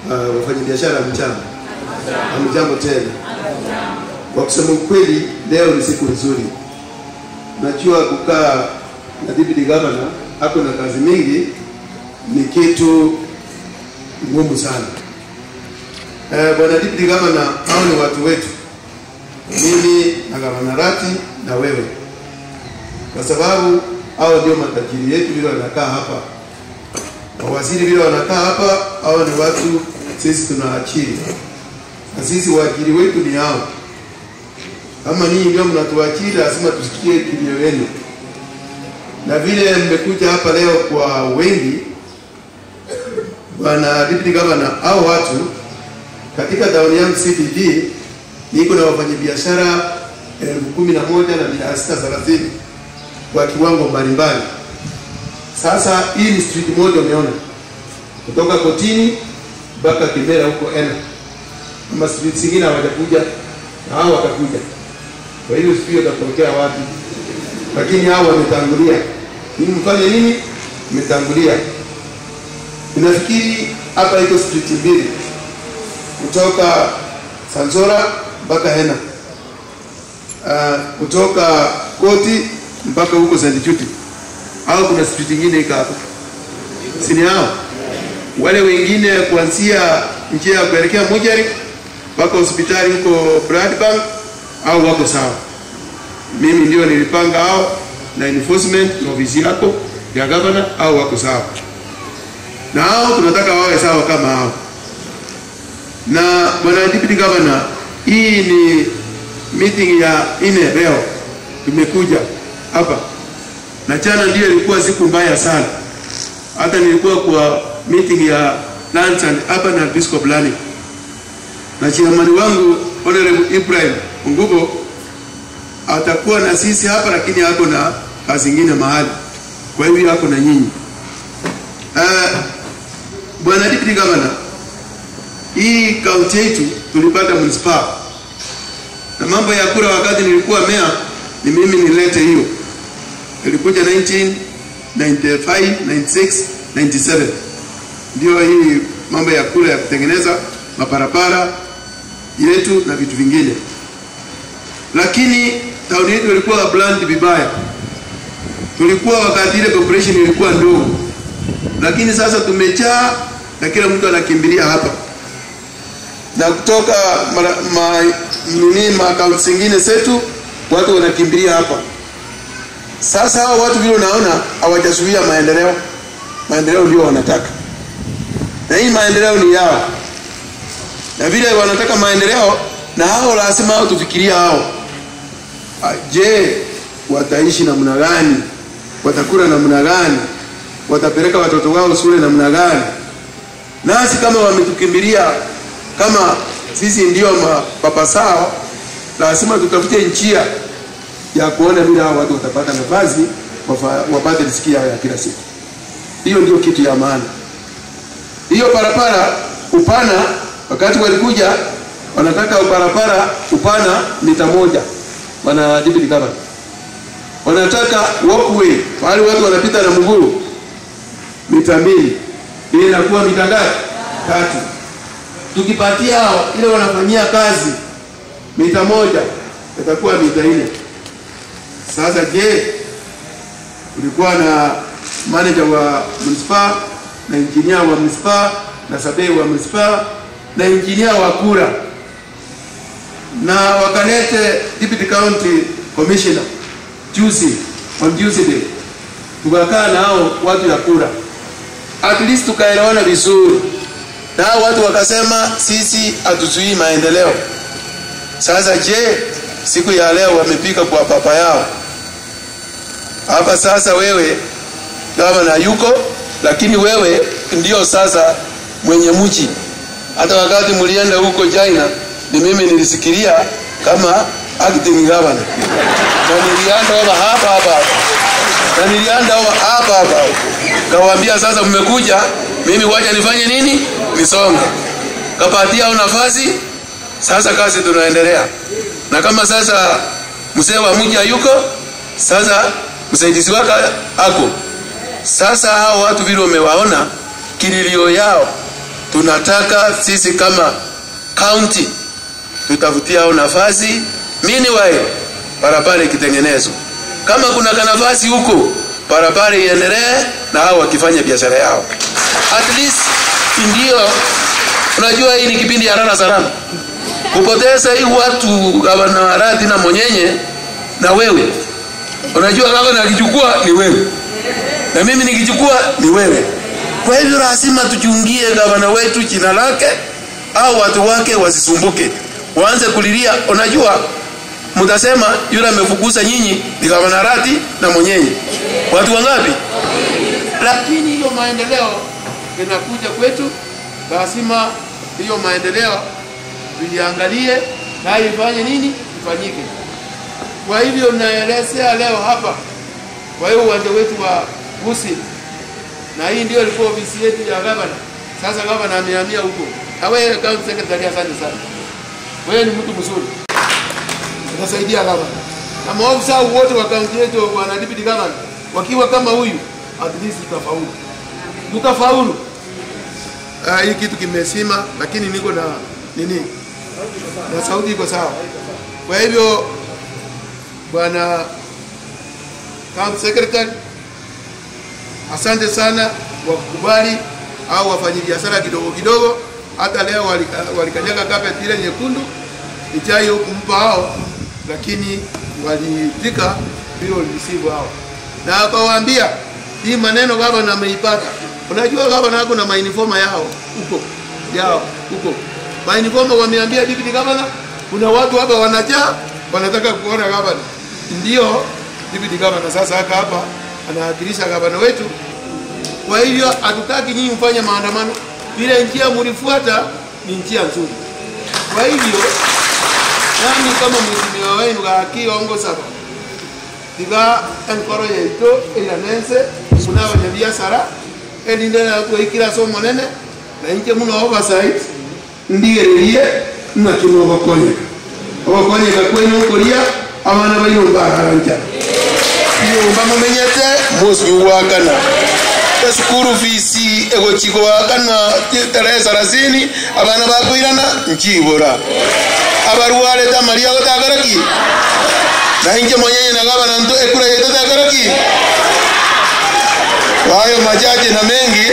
wafanyabiashara mchana. Hamjambo tena. Kwa kusema ukweli, leo ni siku nzuri. Najua kukaa na deputy governor hapo na kazi mingi ni kitu ngumu sana. Bwana deputy governor, hao ni watu wetu. Mimi na Gavana Rati na wewe. Kwa sababu hao ndio matajiri yetu vile wanakaa hapa. Mawaziri vile wanakaa hapa, hao ni watu sisi tunaachiri. Na sisi waajiri wetu ni hao. Kama nyinyi ndio mnatuachiri, lazima tusikie kilio yenu. Na vile mmekuja hapa leo kwa wengi, Bwana deputy governor, hao watu katika town yangu CBD niko na wafanyabiashara 11,630 kwa kiwango mbalimbali. Sasa hii ni street moja umeona. Kutoka Kotini mpaka Kibera huko Ena. Kama street zingine hawajakuja na hao watakuja. Kwa hiyo sio tatokea wapi. Lakini hao wametangulia. Ni mfanye nini? Umetangulia. Ninafikiri hapa iko street mbili. Kutoka Sanzora mpaka Hena. Kutoka Koti mpaka huko St. Jude. Au kuna street nyingine iko hapa. Sini hao. Wale wengine kuanzia njia ya kuelekea Mojari mpaka hospitali huko Bradbank au wako sawa. Mimi ndio nilipanga hao na enforcement na ofisi yako ya governor au wako sawa. Na hao tunataka wawe sawa kama hao. Na bwana deputy governor, hii ni meeting ya ine leo tumekuja hapa. Na jana ndio ilikuwa siku mbaya sana. Hata nilikuwa kwa meeting ya lunch and urban and fiscal planning. Na chairman wangu Honorable Ibrahim Ngubo atakuwa na sisi hapa, lakini hako na kazi nyingine mahali. Kwa hivyo hako na nyinyi. Bwana deputy governor, hii county yetu tulipata municipal. Na mambo ya kura wakati nilikuwa mayor ni mimi nilete hiyo. Ilikuja 1995, 96, 97. Ndio hii mambo ya kura ya kutengeneza maparapara yetu na vitu vingine. Lakini town yetu ilikuwa brand vibaya. Tulikuwa wakati ile population ilikuwa ndogo. Lakini sasa tumejaa na kila mtu anakimbilia hapa. Na kutoka account zingine zetu watu wanakimbilia hapa. Sasa hao watu vile unaona hawajasuia maendeleo. Maendeleo ndio wanataka. Na hii maendeleo ni yao. Na vile wanataka maendeleo na hao lazima hao tufikiria hao. Je, wataishi namna gani? Watakula namna gani? Watapeleka watoto wao shule namna gani? Nasi kama wametukimbilia kama sisi ndio mapapa sao, lazima tutafute njia ya kuona vile hao watu watapata nafasi wapate riziki yao ya kila siku. Hiyo ndio kitu ya maana. Hiyo barabara upana wakati walikuja wanataka barabara upana mita 1. Wana deputy governor. Wanataka walkway wale watu wanapita na mguu mita 2. Ile inakuwa mita ngapi? 3. Tukipatia hao ile wanafanyia kazi mita 1 itakuwa mita 4. Sasa je, ulikuwa na manager wa municipal na engineer wa municipal na survey wa municipal na engineer wa kura na wakalete deputy county commissioner on Tuesday day. Tukakaa na hao watu ya kura. At least tukaelewana vizuri. Na hao watu wakasema sisi hatuzuii maendeleo. Sasa je, siku ya leo wamepika kwa papa yao. Hapa sasa wewe gavana yuko, lakini wewe ndio sasa mwenye mji. Hata wakati mlienda huko China ni mimi nilisikilia kama acting governor. Na nilianda hapa. Kawaambia sasa mmekuja, mimi wacha nifanye nini? Nisonge. Kapatia nafasi, sasa kazi tunaendelea. Na kama sasa mzee wa mji yuko, sasa msaidizi wake ako. Sasa hao watu vile wamewaona kililio yao tunataka sisi kama county tutafutia hao nafasi. Meanwhile barabara ikitengenezwa, kama kuna nafasi huko barabara iendelee na hao wakifanya biashara yao. At least ndio unajua hii ni kipindi ya rara sana. Kupoteza hii watu gavana Arati na Monyenye na wewe. Unajua gavana akichukua ni wewe. Na mimi nikichukua ni wewe. Kwa hivyo lazima tuchungie gavana wetu jina lake au watu wake wasisumbuke. Waanze kulilia. Unajua mtasema yule amefukuza nyinyi ni gavana Arati na Monyenye. Watu wangapi? Lakini hiyo maendeleo inakuja kwetu, lazima hiyo maendeleo tuiangalie na ifanye nini? Ifanyike. Kwa hivyo naelezea leo hapa kwa hiyo uwanja wetu wa Gusii, na hii ndio ilikuwa ofisi yetu ya gavana. Sasa gavana amehamia huko. Na wewe county secretary, asante sana. Wewe ni mtu mzuri. Unasaidia gavana. Na maofisa wote wa county yetu wana deputy governor wakiwa kama huyu, at least tutafaulu. Tutafaulu. Hii kitu kimesima, lakini niko na nini? Na sauti iko sawa. Kwa hivyo bwana county secretary, asante sana kwa kukubali au wafanyabiashara kidogo kidogo. Hata leo walikanyaga carpet ile nyekundu ijayo kumpa hao, lakini walitika bila receive hao. Na akawaambia hii maneno gavana ameipata. Unajua gavana yako na mauniforma yao huko. Mauniforma wameambia deputy governor, kuna watu hapa wanajaa wanataka kuona gavana. Ndio deputy governor sasa hapa anawakilisha gavana wetu. Kwa hivyo hatutaki nyinyi mfanye maandamano. Ile njia mlifuata ni njia nzuri. Kwa hivyo nani kama mheshimiwa wenu akiongoza diga enkoro yeto ilanense kuna wanyabiashara elindana kuikira somo nene na nje muno oversight ndigererie na kino bakonyeka kwenu kolia abana bayino baharanja iyo bamumenyete musi wakana esukuru visi ego chiko wakana teresa rasini abana bakwirana njibora abaruwale tamaria gotagaraki na inje Monyenye na gavana ndo ekura yetotagaraki wayo majaji na mengi.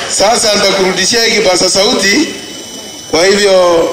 Sasa nitakurudishia hiki pasa sauti. Kwa hivyo